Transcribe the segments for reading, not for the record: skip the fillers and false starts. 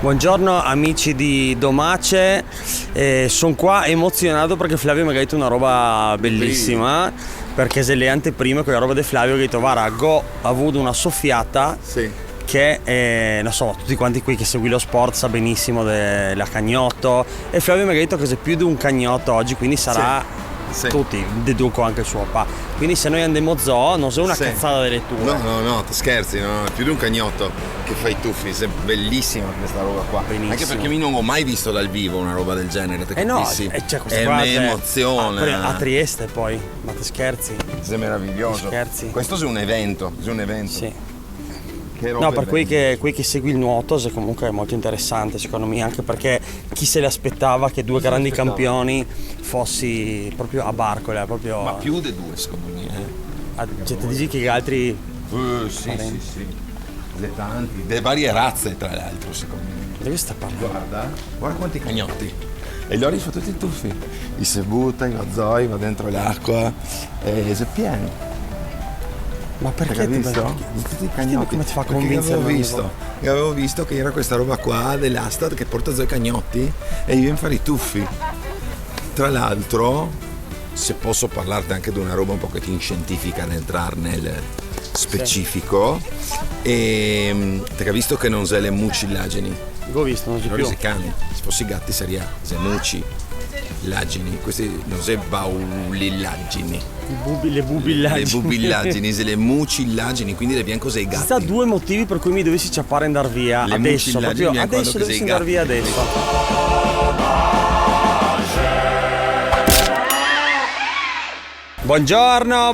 Buongiorno amici di Domace, sono qua emozionato perché Flavio mi ha detto una roba bellissima, perché se le anteprime con la roba di Flavio ha detto guarda, ho avuto una soffiata che non so, tutti quanti qui che segui lo sport sa benissimo della cagnotto, e Flavio mi ha detto che c'è più di un cagnotto oggi, quindi sarà tutti, deduco anche il suo papà, quindi se noi andiamo zoo non sei una cazzata delle tue. No, ti scherzi, no, più di un cagnotto che fa i tuffi, è bellissima questa roba qua. Benissimo. Anche perché io non ho mai visto dal vivo una roba del genere, te capisci? È un'emozione. A Trieste poi, ma ti scherzi? È meraviglioso. Scherzi? Questo è un evento, Sì. No, per quei che segui il nuoto comunque è molto interessante secondo me, anche perché chi se le aspettava che due grandi campioni fossi proprio a Barcola, proprio. Ma più di due secondo me. Cioè, ti dici che gli altri. Sì. Le tanti, delle varie razze tra l'altro secondo me. Di che sta parlando? Guarda quanti cagnotti. E loro fa tutti i tuffi. Li si butta, va zoi, va dentro l'acqua e si è pieno. Ma perché hai visto? Tutti i cagnotti. Come ti fa convincere? Io avevo visto che era questa roba qua dell'Astad che porta zoi cagnotti e io viene a fare i tuffi. Tra l'altro, se posso parlarti anche di una roba un pochettino scientifica ad entrare nel specifico, e ti hai visto che non sei le mucillagini? L'ho visto, non c'è più. Se cani, se fossi gatti sarebbe se muci. Lagini, questi non sono baulillaggini. Le bubillaggini. Le bubillaggini, le mucillagini, quindi le bianco sei gatti. Ci sta due motivi per cui mi dovessi ciappare e andare via le adesso, proprio adesso dovessi andare via adesso. Buongiorno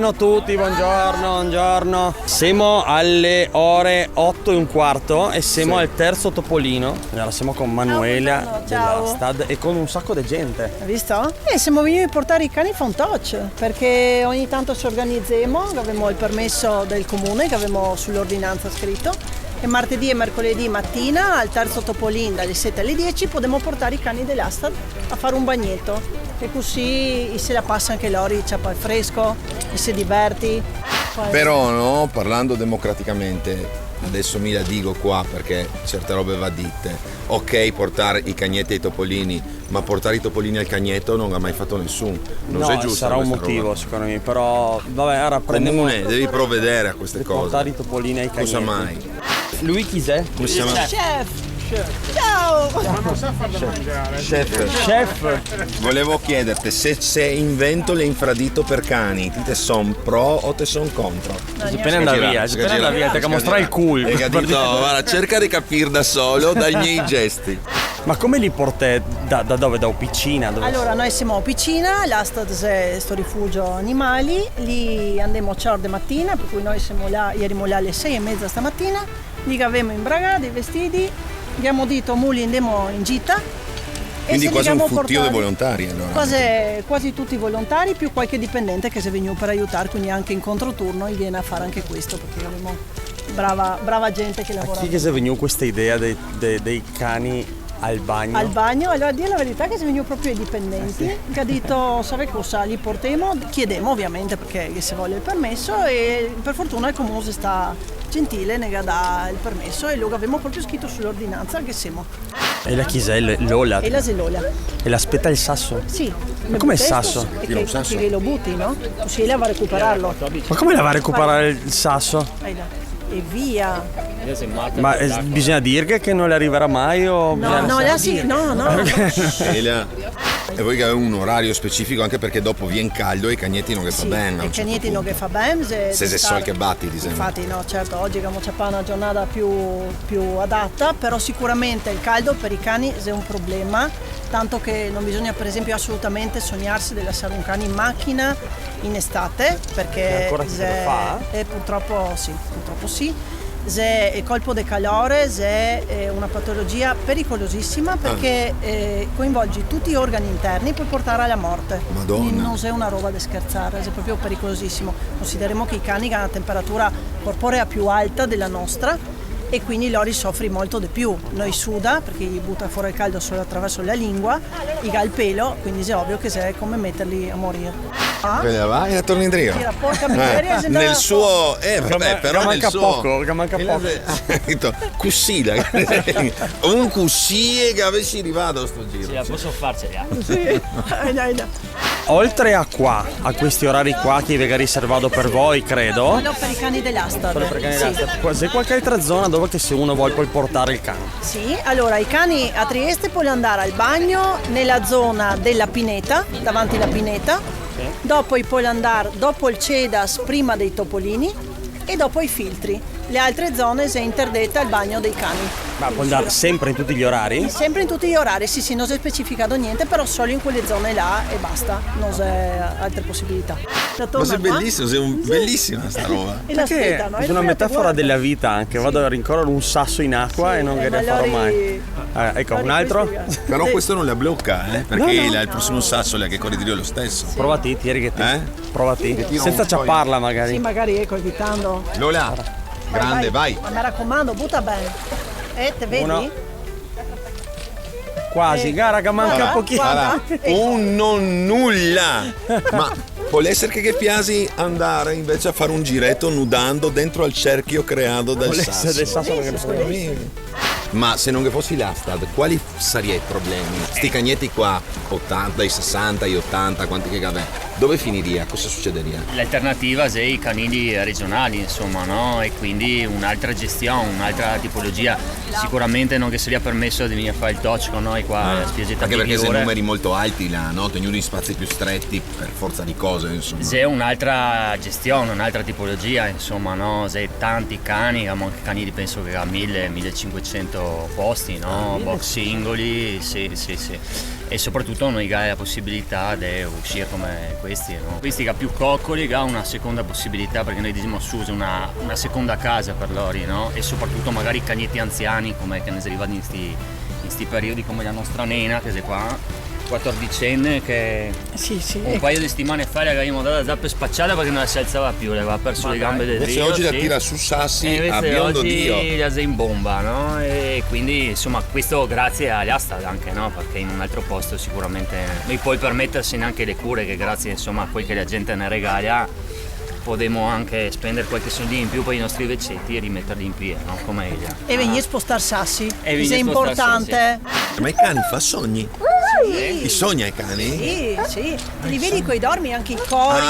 a tutti, buongiorno. Siamo alle ore 8:15 e siamo al terzo Topolino. Allora siamo con Manuela dell'Astad e con un sacco di gente. Hai visto? Siamo venuti a portare i cani a un touch, perché ogni tanto ci organizziamo, abbiamo il permesso del comune che abbiamo sull'ordinanza scritto. E martedì e mercoledì mattina al terzo Topolin dalle 7 alle 10 potremo portare i cani dell'Astad a fare un bagnetto e così se la passa anche loro, c'è poi fresco e si diverti. Però no, parlando democraticamente, adesso mi la dico qua perché certe robe va dite. Ok portare i cagnetti ai topolini, ma portare i topolini al cagnetto non ha mai fatto nessuno. Non è giusto. Sarà un motivo roba, secondo me, però vabbè, ora prendiamo. Comune, devi provvedere a queste cose. Portare i topolini ai cagnetti. Cosa mai? Lui chi sei? Come si chiama? Chef! Ciao! Ma non sa farlo mangiare. Chef! Volevo chiederti se invento l'infradito per cani, te son pro o te son contro? Appena andare via, ti mostrare il culo. Hai capito? Guarda, cerca di capire da solo dai miei gesti. Ma come li porti da dove? Da Opicina? Allora, noi siamo a Opicina, l'Astad è sto rifugio animali, lì andiamo a ciao di mattina, per cui noi siamo là, ierimo là alle 6:30 stamattina, lì avevamo in braga dei vestiti, abbiamo detto muli andiamo in gita. Quindi quasi un futtio di volontari allora. Quasi tutti volontari, più qualche dipendente che si è venuto per aiutare, quindi anche in controturno viene a fare anche questo, perché abbiamo brava gente che lavora. A chi che si è venuto questa idea dei cani al bagno? Al bagno, allora a dire la verità che si venuto proprio ai dipendenti, che ha detto, sai cosa, li portiamo, chiediamo ovviamente perché si vuole il permesso e per fortuna il comune sta gentile, ne dà il permesso e lo abbiamo proprio scritto sull'ordinanza che siamo. E la chisella, Lola? E la Lola. E l'aspetta il sasso? Sì. Ma com'è il sasso? Che lo butti, no? Così lei va a recuperarlo. Ma come la va a recuperare il sasso? E via. Ma bisogna dire che non le arriverà mai o no. E voi che avete un orario specifico anche perché dopo viene caldo e i cagnetti non che fa bene. I cagnetti non che fa bene. Se so che batti, di esempio. Infatti no, certo, oggi abbiamo una giornata più adatta, però sicuramente il caldo per i cani è un problema, tanto che non bisogna per esempio assolutamente sognarsi di lasciare un cane in macchina in estate, perché purtroppo sì. Se è colpo di calore, se è una patologia pericolosissima perché coinvolge tutti gli organi interni, può portare alla morte. Madonna. Quindi non è una roba da scherzare, è proprio pericolosissimo. Consideriamo che i cani hanno una temperatura corporea più alta della nostra e quindi Lori soffre molto di più. Noi suda perché gli butta fuori il caldo solo attraverso la lingua, gli ga il pelo, quindi è ovvio che è come metterli a morire. Quella va e la torna in drio. Tira, porca miseria, se Nel no- suo vabbè, però che nel manca suo poco, che manca poco. Cussida. Un cussie che avessi arrivato sto giro. La posso farcela. Sì. Dai. Oltre a qua, a questi orari qua che venga riservato per voi, credo. Quello per i cani dell'Astad. C'è qualche altra zona dove che se uno vuole poi portare il cane? Sì, allora i cani a Trieste puoi andare al bagno nella zona della pineta, davanti alla pineta. Dopo puoi andare dopo il Cedas, prima dei topolini e dopo i filtri. Le altre zone si è interdetta il bagno dei cani. Ma può andare sempre in tutti gli orari? Sempre in tutti gli orari, sì, non si è specificato niente, però solo in quelle zone là e basta, non c'è altre possibilità. Ma sei bellissimo, bellissima sta roba. E Perché l'aspetta, no? è una metafora della vita anche, vado a rincorrere un sasso in acqua e non che ne farò mai. Ecco, un altro? Però questo non la blocca, perché il prossimo sasso la che corre di Dio è lo stesso. Provati, tieni che ti. Provati. tiro Senza un po' ciapparla magari. Sì, magari ecco, evitando. Lola, grande, vai. Ma mi raccomando, butta bene. Te vedi? Uno. Quasi, gara che manca un pochino. Guarda, un non nulla. Ma può essere che piaci andare invece a fare un giretto nudando dentro al cerchio creato dal sasso. Del sasso che Ma se non che fossi l'Astad, quali sarebbero i problemi? Sti cagnetti qua, 80, i 60, i 80, quanti che vabbè. Dove finiria? Cosa succederia? L'alternativa è i canili regionali, insomma, no? E quindi un'altra gestione, un'altra tipologia. Sicuramente non che sia permesso di venire a fare il touch con noi qua a Spiaggetta. Anche perché se numeri molto alti là, no? Tenuti in spazi più stretti per forza di cose, insomma. C'è un'altra gestione, un'altra tipologia, insomma, no? C'è tanti cani, abbiamo anche canili penso che a 1000-1500 posti, no? Box singoli, sì. E soprattutto noi hai la possibilità di uscire come questi, no? Questi che ha più coccoli, che ha una seconda possibilità, perché noi diciamo su una seconda casa per loro, no? E soprattutto magari cagnetti anziani come che ne si arrivano in sti periodi come la nostra nena, che è qua, 14enne, che Sì. un paio di settimane fa le avevamo dato la zappa spacciata perché non si alzava più, le aveva perso le gambe del Invece rio. oggi la sì. tira su sassi E a invece biondo oggi Dio. la sei in bomba, no? E quindi insomma questo grazie agli Astad anche, no? Perché in un altro posto sicuramente non puoi permettersi neanche le cure che grazie insomma a quel che la gente ne regala potremmo anche spendere qualche soldi in più per i nostri vecchietti e rimetterli in piedi, no? Come idea. E venire a spostare sassi, E che venire è a spostare importante. Ma i cani fa sogni? Sì. I sogni ai cani? Sì. Li vedi coi dormi, anche i cori,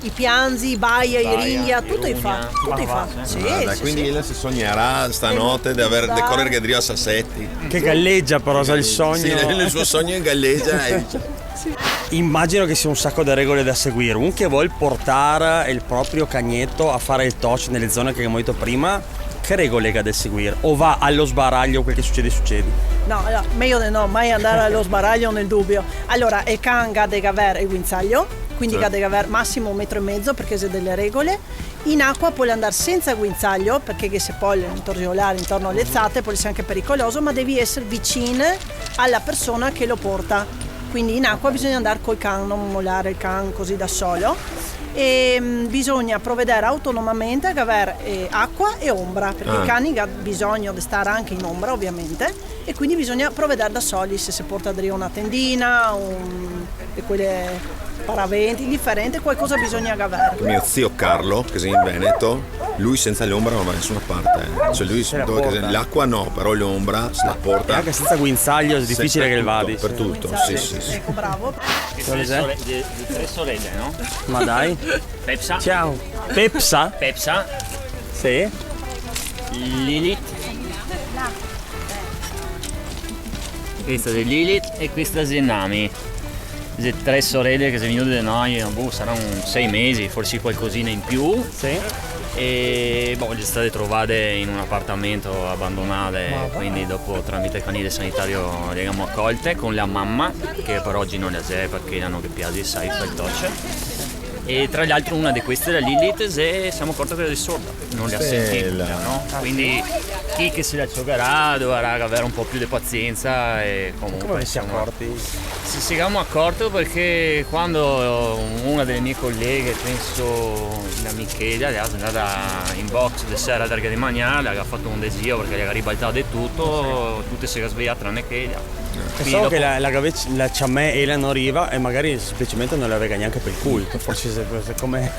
i pianzi, i baia, i ringhia, tutto i fa. Tutto i fa. Sì, Guarda, sì, quindi sì. lei si sognerà stanotte di aver Dai. correre che Dio a Sassetti. Che galleggia però, sa il Sì, sogno. nel suo sogno in galleggia e dice, Immagino che sia un sacco di regole da seguire. Un che vuole portare il proprio cagnetto a fare il touch nelle zone che abbiamo detto prima, che regole ha da seguire? O va allo sbaraglio, quel che succede? No, allora, meglio di no, mai andare allo sbaraglio nel dubbio. Allora, il can ha deve avere il guinzaglio, quindi ha deve avere massimo 1,5 metri perché c'è delle regole. In acqua puoi andare senza guinzaglio perché se poi intorsiolare intorno alle zate può essere anche pericoloso, ma devi essere vicino alla persona che lo porta. Quindi in acqua bisogna andare col can, non mollare il can così da solo. E bisogna provvedere autonomamente a avere acqua e ombra, perché i cani hanno bisogno di stare anche in ombra ovviamente, e quindi bisogna provvedere da soli, se si porta da una tendina e quelle paraventi differenti, qualcosa bisogna avere. mio zio Carlo, che è in Veneto, lui senza l'ombra non va da nessuna parte. Cioè lui l'acqua no, però l'ombra se la E porta. anche senza guinzaglio è difficile che il vadi. Per tutto, sì. Ecco, bravo. Tre sorelle, no? Ma dai. Pepsa, Ciao. Pepsa? Sì. Lilith. Questa è Lilith e questa è Nami. Le 3 sorelle che sono venute da noi, saranno 6 mesi, forse qualcosina in più. Sì. E le state trovate in un appartamento abbandonate, quindi dopo tramite il canile sanitario le abbiamo accolte con la mamma, che per oggi non le c'è perché hanno che piace sai fa il touch. E tra l'altro una di queste, la Lilith, e siamo accorti che era sorda, non le ha sentite, no? Quindi chi che se la giocherà dovrà avere un po' più di pazienza e comunque Come vi siamo insomma, accorti? ci siamo accorti perché quando una delle mie colleghe, penso la Michela, è andata in box di sera a dargli di mangiare, le aveva fatto un desio perché gli aveva ribaltato di tutto, tutte si era svegliate tranne che ella. Pensavo che la ciamè e la non arriva e magari semplicemente non la vega neanche per il culto, forse se come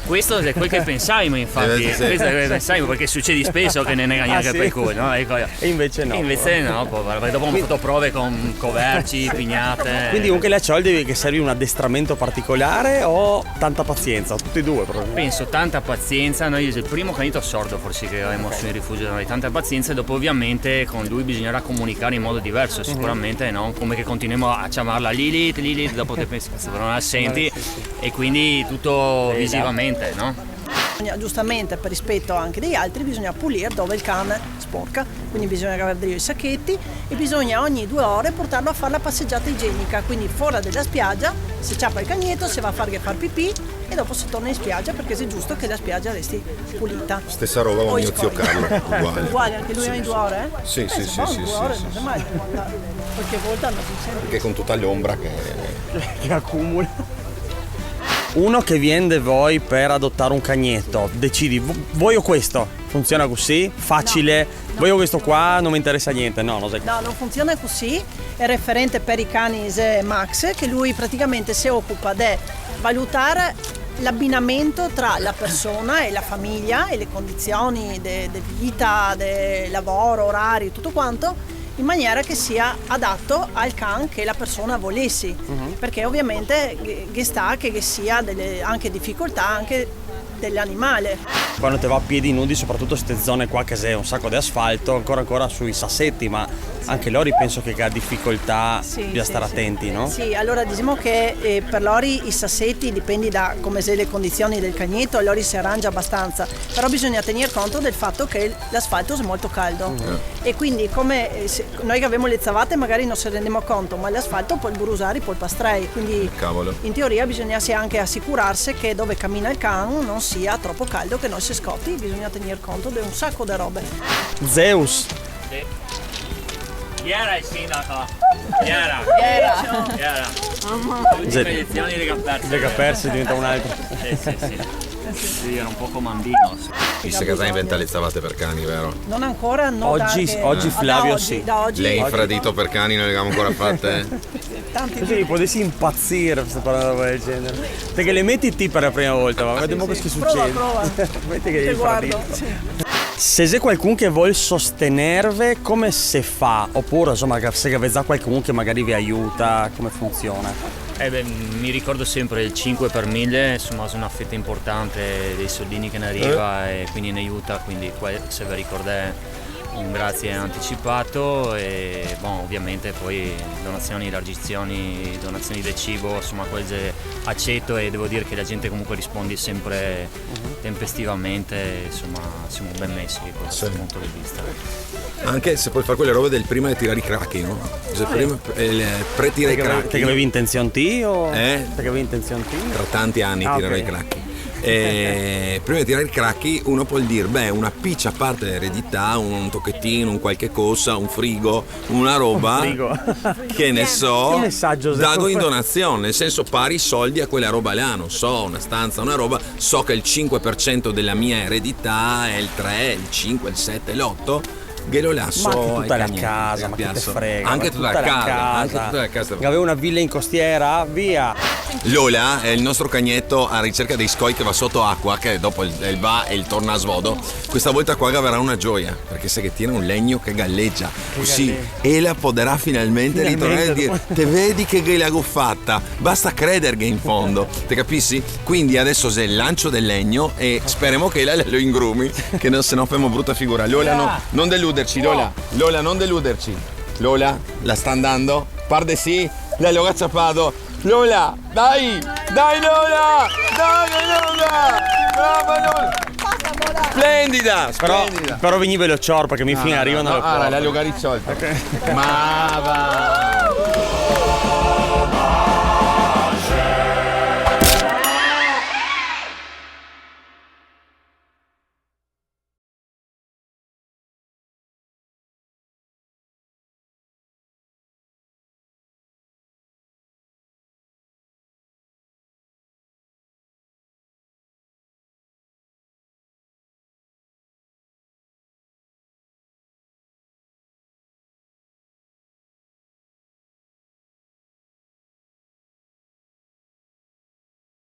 Questo è quel che pensaimo, infatti, Sì. questo è quel che pensaimo perché succede spesso che ne nega neanche sì? per il culo, no? E invece no. E invece no, perché dopo hanno fatto prove con coverci, pignate. Quindi comunque la ciol devi che servi un addestramento particolare o tanta pazienza? Tutti e due probabilmente. Penso tanta pazienza, noi il primo canito sordo forse che avevamo su in rifugio, noi tanta pazienza e dopo ovviamente con lui bisognerà comunicare in modo diverso, sicuramente no? Come che continuiamo a chiamarla Lilith, dopo te pensi che non la senti e quindi tutto visivamente, no? Giustamente per rispetto anche degli altri bisogna pulire dove il cane sporca, quindi bisogna avere dei sacchetti e bisogna ogni 2 ore portarlo a fare la passeggiata igienica, quindi fuori dalla spiaggia, si ciappa il cagnetto, si va a far pipì e dopo si torna in spiaggia perché è giusto che la spiaggia resti pulita. Stessa roba con mio zio Carlo, uguale. Uguale, anche lui ha 2 ore? Sì, sì, sì, sì, 2 ore, sì, non sì. è mai qualche volta hanno sempre. Perché con tutta l'ombra Che accumula. Uno che viene da voi per adottare un cagnetto, decidi voglio questo, funziona così, facile, voglio questo qua, non mi interessa niente, no, non sai. No, non funziona così, è referente per i cani Max che lui praticamente si occupa di valutare l'abbinamento tra la persona e la famiglia e le condizioni di vita, di lavoro, orari, tutto quanto in maniera che sia adatto al can che la persona volessi, perché ovviamente che sta che sia delle anche difficoltà anche dell'animale. Quando te va a piedi nudi, soprattutto queste zone qua che c'è un sacco di asfalto, ancora sui sassetti, ma anche loro penso che ha difficoltà bisogna stare attenti, no? Sì, allora diciamo che per loro i sassetti dipendi da come se le condizioni del cagnetto, e loro si arrangia abbastanza, però bisogna tenere conto del fatto che l'asfalto è molto caldo e quindi come noi che abbiamo le zavate magari non ci rendiamo conto, ma l'asfalto può brusare, può pastrei, quindi Cavolo. in teoria bisogna anche assicurarsi che dove cammina il can non sia troppo caldo, che non si scotti, bisogna tenere conto di un sacco di robe. Zeus, Chi era il sindaco? Chi era? Tutte le lezioni di che persi diventa un altro. Sì, era un po' comandino. Disse che sai inventare le zavate per cani, vero? Non ancora, no, Oggi Flavio sì. Da oggi, Le infradito per cani non le abbiamo ancora fatte? tanti Così potessi impazzire se parlare una roba del genere. Perché le metti T per la prima volta, ma vediamo cosa succede. Prova. Metti che Te gli guardo. infradito. Sì. Se c'è qualcuno che vuole sostenervi, come si fa? Oppure insomma se avete qualcuno che magari vi aiuta, come funziona? Mi ricordo sempre il 5 per 1000, insomma è una fetta importante dei soldini che ne arriva e quindi ne aiuta, quindi se vi ricordate un grazie anticipato e ovviamente poi donazioni, elargizioni, donazioni del cibo, insomma quelle accetto e devo dire che la gente comunque risponde sempre tempestivamente, insomma siamo ben messi da questo punto di vista. Anche se puoi fare quelle robe del prima di tirare i cracchi, no? Se prima pre-tira i cracchi. Perché avevi intenzione T o? Eh? Perché avevi intenzione T? Tra tanti anni tirano ok. i cracchi. E prima di tirare i cracchi uno può dire una piccia a parte l'eredità, un tocchettino, un qualche cosa, un frigo, una roba frigo. che ne so, Che messaggio, dato in donazione, nel senso pari soldi a quella roba là, non so, una stanza, una roba, so che il 5% della mia eredità è il 3, il 5, il 7, l'8. Glielo lascio Ma anche tutta ai la cagnetti, casa, ma che te piazzo. frega. Anche ma tutta la casa, anche tutta la casa. Che aveva una villa in costiera, via. Lola è il nostro cagnetto a ricerca dei scoi che va sotto acqua, che dopo il va e il torna a svodo. Questa volta qua avrà una gioia, perché sa che tira un legno che galleggia. Così e la potrà finalmente ritornare e dire: te vedi che l'ago fatta? Basta credere che in fondo, te capisci? Quindi adesso c'è il lancio del legno e speriamo che lo ingrumi, che no, se no facciamo brutta figura. Lola, no, non deluderci, Lola. Lola, non deluderci. Lola, la sta andando? Parde sì, la lo agazzapato. Lola, dai! Dai Lola! Dai Lola! Brava Lola! Splendida! Splendida! Però veniva lo cior perché mi fino arrivano. la logarizzolta. Ma va!